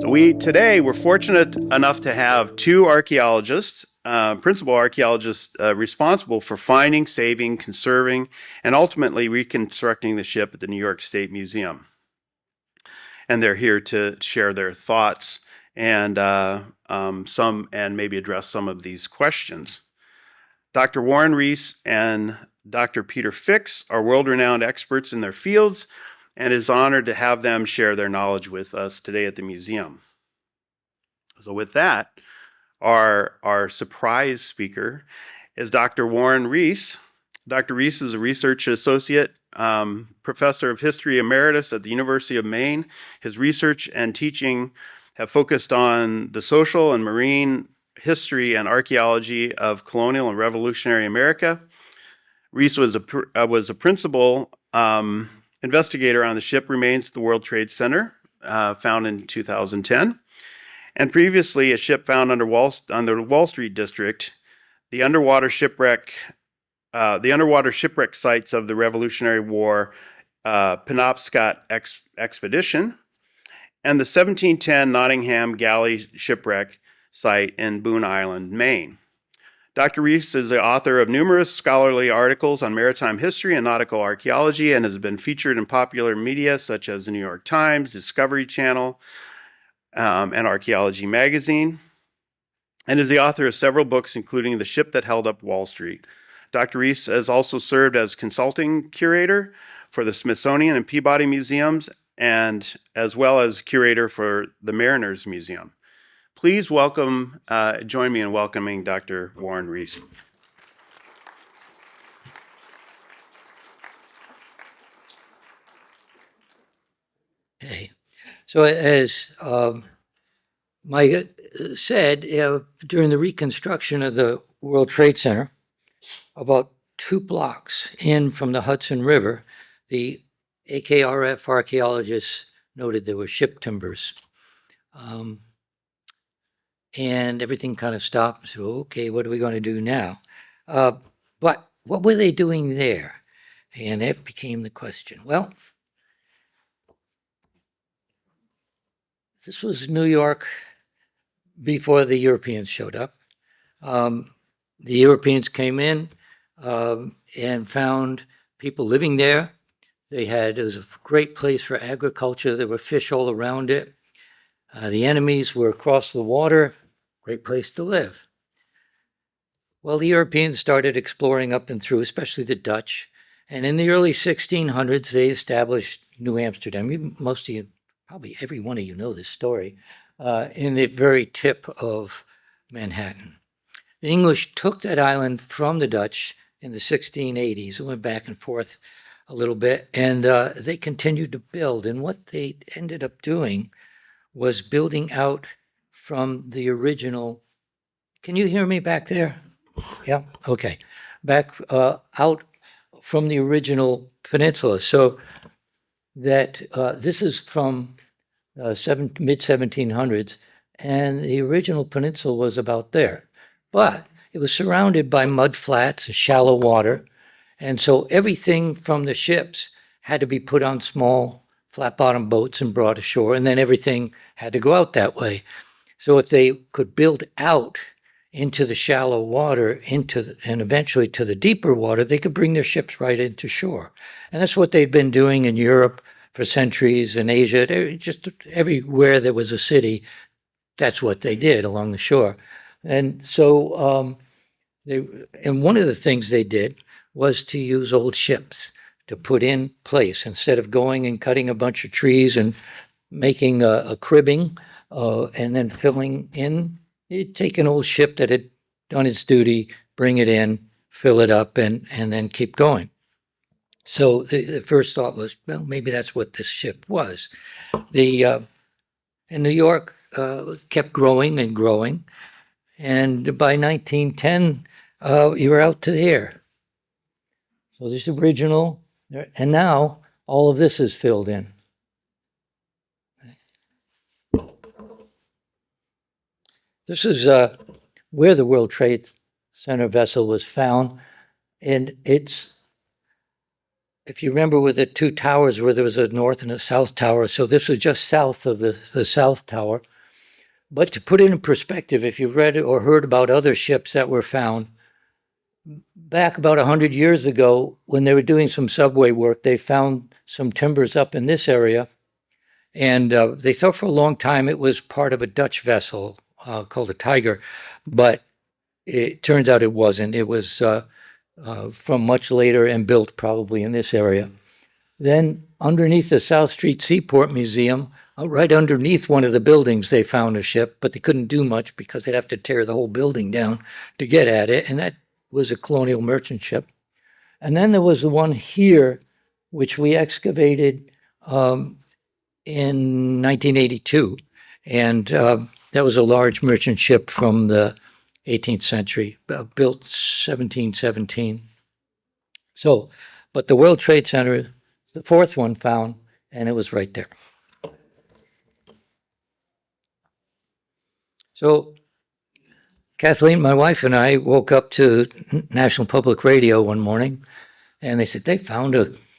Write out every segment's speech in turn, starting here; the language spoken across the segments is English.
Today we're fortunate enough to have two archaeologists, principal archaeologists responsible for finding, saving, conserving, and ultimately reconstructing the ship at the New York State Museum. And they're here to share their thoughts and maybe address some of these questions. Dr. Warren Riess and Dr. Peter Fix are world-renowned experts in their fields, and is honored to have them share their knowledge with us today at the museum. So with that, our surprise speaker is Dr. Warren Riess. Dr. Riess is a research associate, professor of history emeritus at the University of Maine. His research and teaching have focused on the social and marine history and archaeology of colonial and revolutionary America. Riess was a principal investigator on the ship remains at the World Trade Center, found in 2010, and previously a ship found on the Wall Street District, the underwater shipwreck sites of the Revolutionary War Penobscot expedition, and the 1710 Nottingham galley shipwreck site in Boone Island, Maine. Dr. Riess is the author of numerous scholarly articles on maritime history and nautical archaeology and has been featured in popular media such as the New York Times, Discovery Channel, and Archaeology Magazine, and is the author of several books, including The Ship That Held Up Wall Street. Dr. Riess has also served as consulting curator for the Smithsonian and Peabody Museums, and as well as curator for the Mariners Museum. Please join me in welcoming Dr. Warren Riess. Okay. So as Mike said, during the reconstruction of the World Trade Center, about 2 blocks in from the Hudson River, the AKRF archaeologists noted there were ship timbers. And everything kind of stopped. So, okay, what are we going to do now? But what were they doing there? And that became the question. Well, this was New York before the Europeans showed up. The Europeans came in and found people living there. It was a great place for agriculture. There were fish all around it. The enemies were across the water. Great place to live. Well, the Europeans started exploring up and through, especially the Dutch. And in the early 1600s, they established New Amsterdam. Most of you, probably every one of you know this story, in the very tip of Manhattan. The English took that island from the Dutch in the 1680s. It went back and forth a little bit, and they continued to build. And what they ended up doing was building out from the original. Can you hear me back there? Yeah, okay. Back out from the original peninsula. So that this is from mid-1700s, and the original peninsula was about there. But it was surrounded by mud flats, shallow water, and so everything from the ships had to be put on small flat-bottom boats and brought ashore, and then everything had to go out that way. So if they could build out into the shallow water, and eventually to the deeper water, they could bring their ships right into shore. And that's what they'd been doing in Europe for centuries, in Asia, just everywhere there was a city, that's what they did along the shore. And so one of the things they did was to use old ships to put in place. Instead of going and cutting a bunch of trees and making a cribbing and then filling in, you'd take an old ship that had done its duty, bring it in, fill it up, and then keep going. So the first thought was, well, maybe that's what this ship was. And New York kept growing and growing, and by 1910, you were out to there. So this original, and now all of this is filled in. This is where the World Trade Center vessel was found, and it's, if you remember, with the two towers where there was a north and a south tower, so this was just south of the south tower, But to put it in perspective, if you've read or heard about other ships that were found, back about 100 years ago, when they were doing some subway work, they found some timbers up in this area. And they thought for a long time it was part of a Dutch vessel called a Tiger, but it turns out it wasn't. It was from much later and built probably in this area. Then underneath the South Street Seaport Museum, right underneath one of the buildings, they found a ship, but they couldn't do much because they'd have to tear the whole building down to get at it. And that was a colonial merchant ship. And then there was the one here, which we excavated in 1982. And that was a large merchant ship from the 18th century, built 1717. So, but the World Trade Center, the fourth one found, and it was right there. So Kathleen, my wife, and I woke up to National Public Radio one morning, and they said they found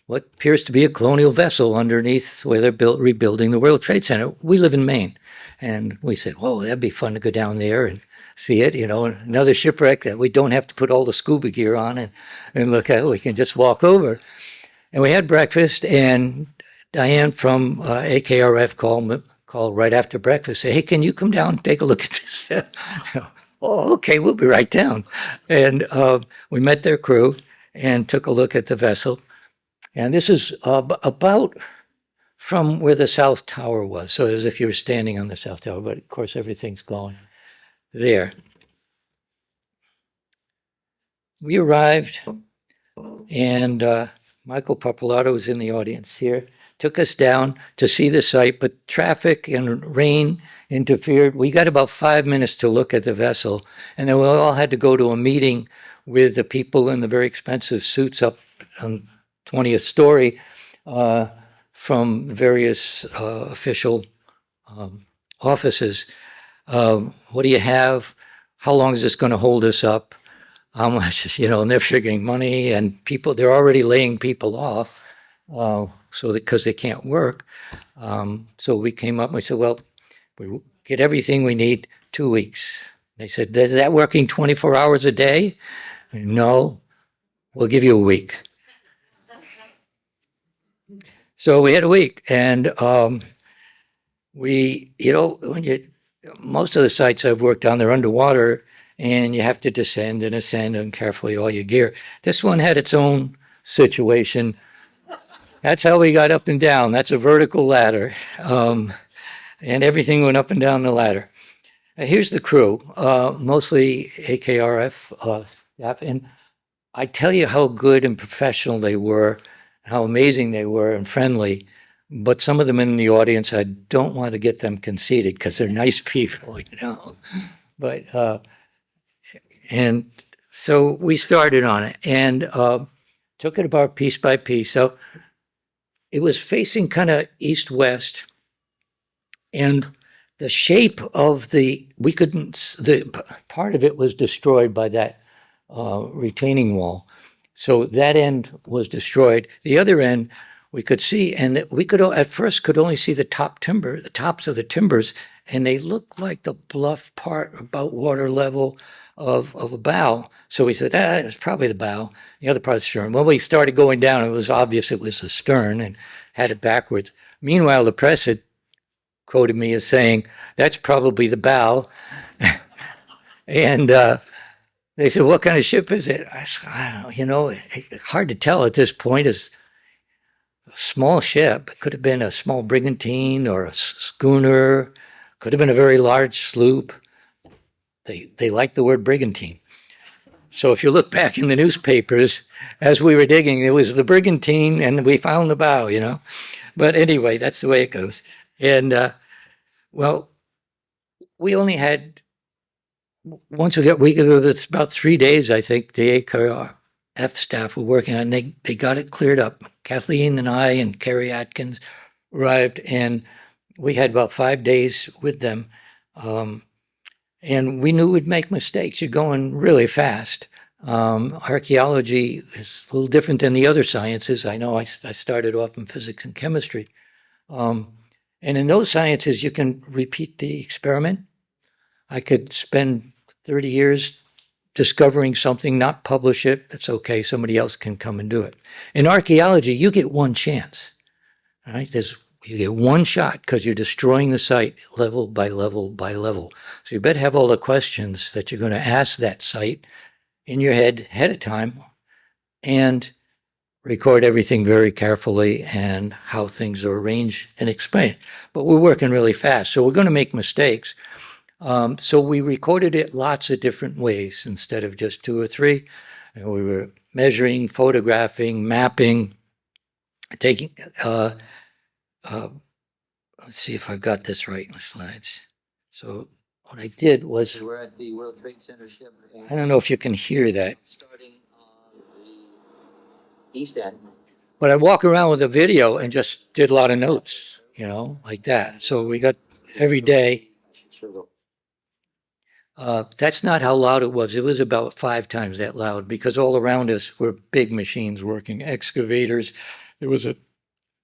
what appears to be a colonial vessel underneath where they're rebuilding the World Trade Center. We live in Maine, and we said, "Whoa, that'd be fun to go down there and see it." Another shipwreck that we don't have to put all the scuba gear on and look at. We can just walk over. And we had breakfast, and Diane from AKRF called right after breakfast. Say, "Hey, can you come down and take a look at this?" Oh, okay, we'll be right down. And we met their crew and took a look at the vessel. And this is about from where the South Tower was. So as if you were standing on the South Tower, but of course everything's gone there. We arrived, and Michael Papalato was in the audience here, took us down to see the site, but traffic and rain interfered. We got about 5 minutes to look at the vessel, and then we all had to go to a meeting with the people in the very expensive suits up on 20th story from various official offices. What do you have? How long is this going to hold us up? How much, and they're figuring money, and people, they're already laying people off because they can't work. So we came up and we said, well, we get everything we need 2 weeks. They said, is that working 24 hours a day? No, we'll give you a week. So we had a week, and most of the sites I've worked on, they're underwater, and you have to descend and ascend and carefully all your gear. This one had its own situation. That's how we got up and down. That's a vertical ladder, and everything went up and down the ladder. Here's the crew, mostly AKRF staff, and I tell you how good and professional they were, how amazing they were and friendly, but some of them in the audience, I don't want to get them conceited because they're nice people, But, and so we started on it and took it apart piece by piece. So it was facing kind of east-west, and the shape of the part of it was destroyed by that retaining wall. So that end was destroyed. The other end we could see, and we could at first could only see the tops of the timbers, and they looked like the bluff part about water level of a bow. So we said, that's probably the bow. The other part is stern. When we started going down, it was obvious it was the stern and had it backwards. Meanwhile, the press had quoted me as saying, that's probably the bow. And they said, what kind of ship is it? I said, I don't know, it's hard to tell at this point. It's a small ship. It could have been a small brigantine or a schooner. Could have been a very large sloop. They liked the word brigantine. So if you look back in the newspapers, as we were digging, it was the brigantine and we found the bow, But anyway, that's the way it goes. And, well, we only had, once it was about 3 days, I think, the AKRF staff were working on it, and they got it cleared up. Kathleen and I and Carrie Atkins arrived, and we had about 5 days with them. And we knew we'd make mistakes. You're going really fast. Archaeology is a little different than the other sciences. I know I started off in physics and chemistry. And in those sciences, you can repeat the experiment I could spend 30 years discovering something, not publish it. That's okay. Somebody else can come and do it. In archaeology, you get one chance. All right, you get one shot because you're destroying the site level by level by level. So you better have all the questions that you're going to ask that site in your head ahead of time and record everything very carefully and how things are arranged and explained. But we're working really fast, so we're going to make mistakes. So we recorded it lots of different ways instead of just 2 or 3. And we were measuring, photographing, mapping, taking. Let's see if I've got this right in the slides. So what I did was, We're at the World Trade Center ship. I don't know if you can hear that, Starting on the east end. but I walk around with a video and just did a lot of notes, like that. So we got every day. That's not how loud it was. It was about 5 times that loud because all around us were big machines working, excavators. There was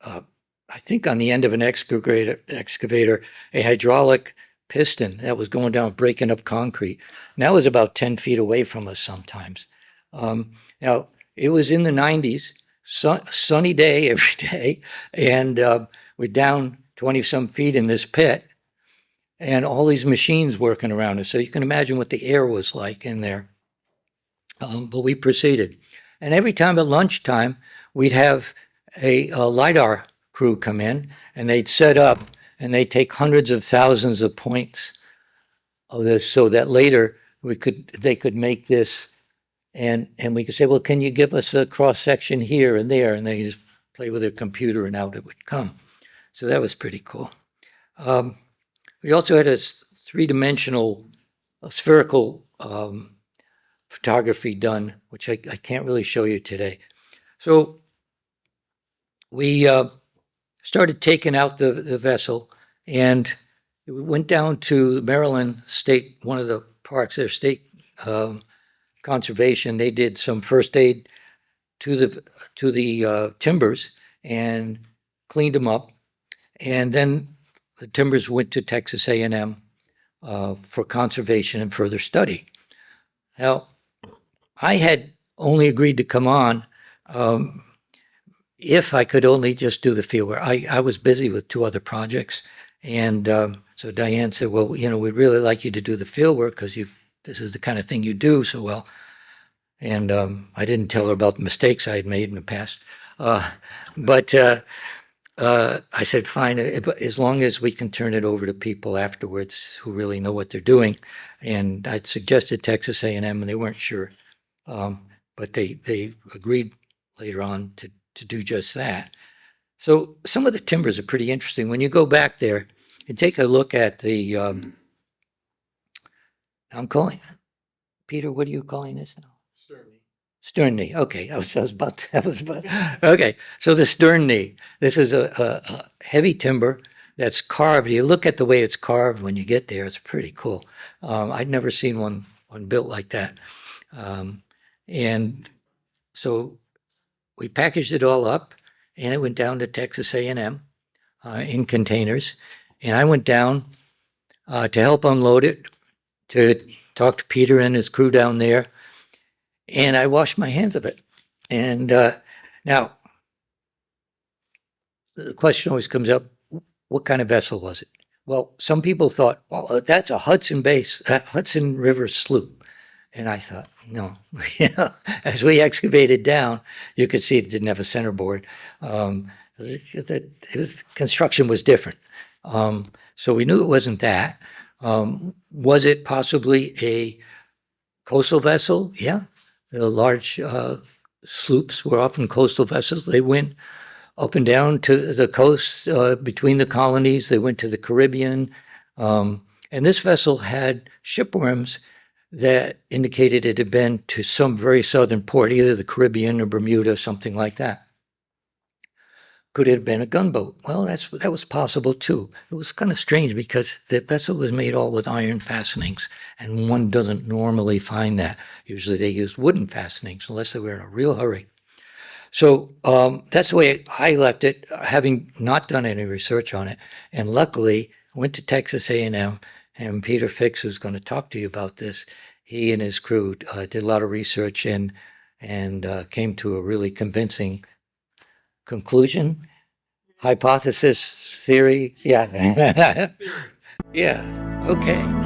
I think on the end of an excavator, a hydraulic piston that was going down, breaking up concrete. And that was about 10 feet away from us sometimes. Now, it was in the 90s, sunny day every day, and we're down 20-some feet in this pit, and all these machines working around us. So you can imagine what the air was like in there. But we proceeded. And every time at lunchtime, we'd have a LiDAR crew come in, and they'd set up, and they'd take hundreds of thousands of points of this so that later they could make this, and we could say, well, can you give us a cross section here and there? And they just play with their computer, and out it would come. So that was pretty cool. We also had a 3-dimensional spherical photography done, which I can't really show you today. So we started taking out the vessel, and we went down to Maryland State, one of the parks, their state conservation. They did some first aid to the timbers and cleaned them up, and then the timbers went to Texas A&M for conservation and further study. Now, I had only agreed to come on if I could only just do the field work. I was busy with 2 other projects, and so Diane said, well, we'd really like you to do the field work because this is the kind of thing you do so well. And I didn't tell her about the mistakes I had made in the past. But I said, fine, as long as we can turn it over to people afterwards who really know what they're doing. And I'd suggested Texas A&M, and they weren't sure. But they agreed later on to do just that. So some of the timbers are pretty interesting. When you go back there and take a look at the, I'm calling, Peter, what are you calling this now? Stern knee. Okay, that was about. Okay, so the stern knee. This is a heavy timber that's carved. You look at the way it's carved when you get there. It's pretty cool. I'd never seen one built like that. And so we packaged it all up, and it went down to Texas A&M in containers. And I went down to help unload it, to talk to Peter and his crew down there. And I washed my hands of it. And now, the question always comes up, what kind of vessel was it? Well, some people thought, well, that's a Hudson River sloop. And I thought, no. As we excavated down, you could see it didn't have a centerboard. Construction was different. So we knew it wasn't that. Was it possibly a coastal vessel? Yeah. The large sloops were often coastal vessels. They went up and down to the coast between the colonies. They went to the Caribbean. And this vessel had shipworms that indicated it had been to some very southern port, either the Caribbean or Bermuda, something like that. Could it have been a gunboat? Well, that was possible too. It was kind of strange because the vessel was made all with iron fastenings, and one doesn't normally find that. Usually they use wooden fastenings unless they were in a real hurry. So that's the way I left it, having not done any research on it. And luckily, I went to Texas A&M, And Peter Fix, who's going to talk to you about this, he and his crew did a lot of research and came to a really convincing conclusion, hypothesis, theory. Yeah. Yeah. Okay.